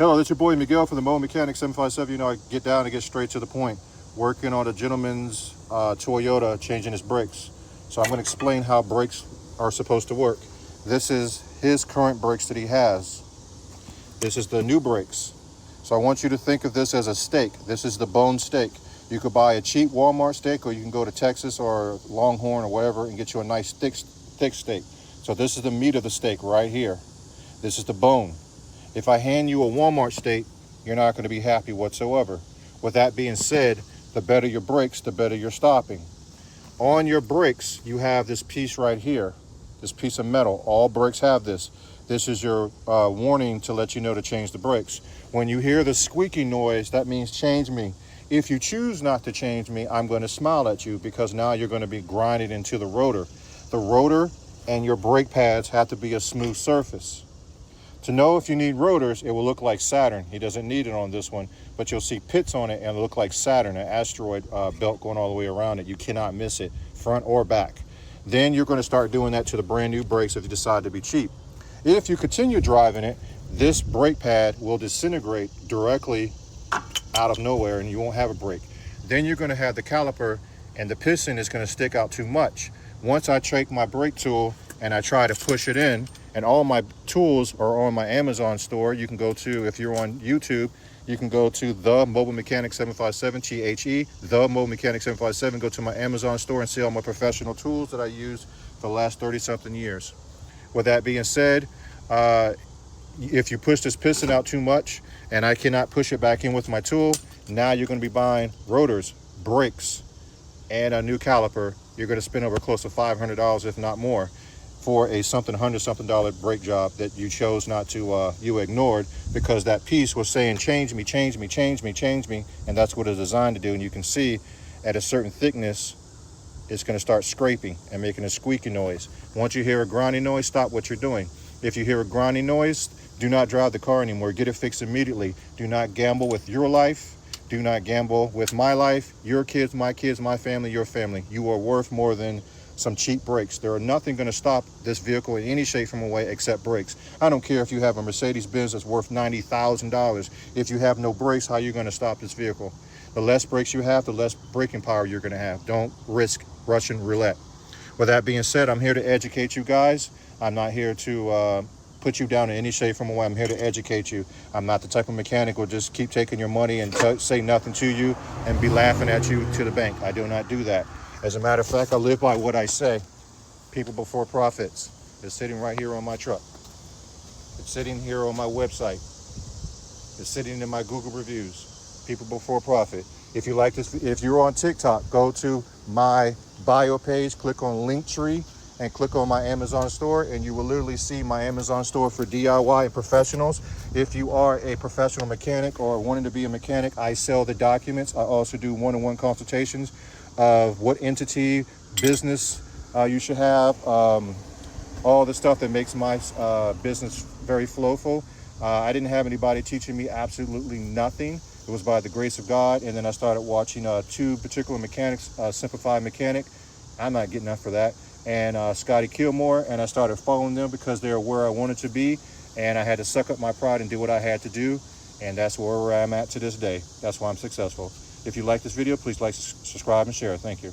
Hello, it's your boy Miguel from the MobileMechanic 757. You know, I get down and get straight to the point. Working on a gentleman's Toyota, changing his brakes. So I'm going to explain how brakes are supposed to work. This is his current brakes that he has. This is the new brakes. So I want you to think of this as a steak. This is the bone steak. You could buy a cheap Walmart steak, or you can go to Texas or Longhorn or whatever and get you a nice thick steak. So this is the meat of the steak right here. This is the bone. If I hand you a Walmart steak, you're not going to be happy whatsoever. With that being said, the better your brakes, the better your stopping. On your brakes, you have this piece right here, this piece of metal. All brakes have this. This is your warning to let you know to change the brakes. When you hear the squeaky noise, that means change me. If you choose not to change me, I'm going to smile at you, because now you're going to be grinding into the rotor. The rotor and your brake pads have to be a smooth surface. To know if you need rotors, it will look like Saturn. He doesn't need it on this one, but you'll see pits on it and it'll look like Saturn, an asteroid belt going all the way around it. You cannot miss it, front or back. Then you're going to start doing that to the brand new brakes if you decide to be cheap. If you continue driving it, this brake pad will disintegrate directly out of nowhere and you won't have a brake. Then you're going to have the caliper and the piston is going to stick out too much. Once I take my brake tool and I try to push it in, and all my tools are on my Amazon store. You can go to, if you're on YouTube, you can go to the MobileMechanic 757, THE, the MobileMechanic 757. Go to my Amazon store and see all my professional tools that I use for the last 30-something years. With that being said, if you push this piston out too much and I cannot push it back in with my tool, now you're going to be buying rotors, brakes, and a new caliper. You're going to spend over close to $500, if not more, for a $100-something brake job that you chose not to, you ignored, because that piece was saying, change me, change me, change me, change me. And that's what it's designed to do. And you can see at a certain thickness, it's going to start scraping and making a squeaky noise. Once you hear a grinding noise, stop what you're doing. If you hear a grinding noise, do not drive the car anymore. Get it fixed immediately. Do not gamble with your life. Do not gamble with my life, your kids, my family, your family. You are worth more than some cheap brakes. There are nothing going to stop this vehicle in any shape from way except brakes. I don't care if you have a Mercedes-Benz that's worth $90,000. If you have no brakes, how are you going to stop this vehicle? The less brakes you have, the less braking power you're going to have. Don't risk Russian roulette. With that being said, I'm here to educate you guys. I'm not here to put you down in any shape from way. I'm here to educate you. I'm not the type of mechanic who will just keep taking your money and say nothing to you and be laughing at you to the bank. I do not do that. As a matter of fact, I live by what I say. People before profits. It's sitting right here on my truck. It's sitting here on my website. It's sitting in my Google reviews. People before profit. If you like this, if you're on TikTok, go to my bio page, click on Linktree, and click on my Amazon store, and you will literally see my Amazon store for DIY and professionals. If you are a professional mechanic or wanting to be a mechanic, I sell the documents. I also do one-on-one consultations of what entity, business you should have, all the stuff that makes my business very flowful. I didn't have anybody teaching me absolutely nothing. It was by the grace of God. And then I started watching two particular mechanics, Simplified Mechanic. I'm not getting up for that. And Scotty Kilmore, and I started following them because they're where I wanted to be. And I had to suck up my pride and do what I had to do. And that's where I'm at to this day. That's why I'm successful. If you like this video, please like, subscribe, and share. Thank you.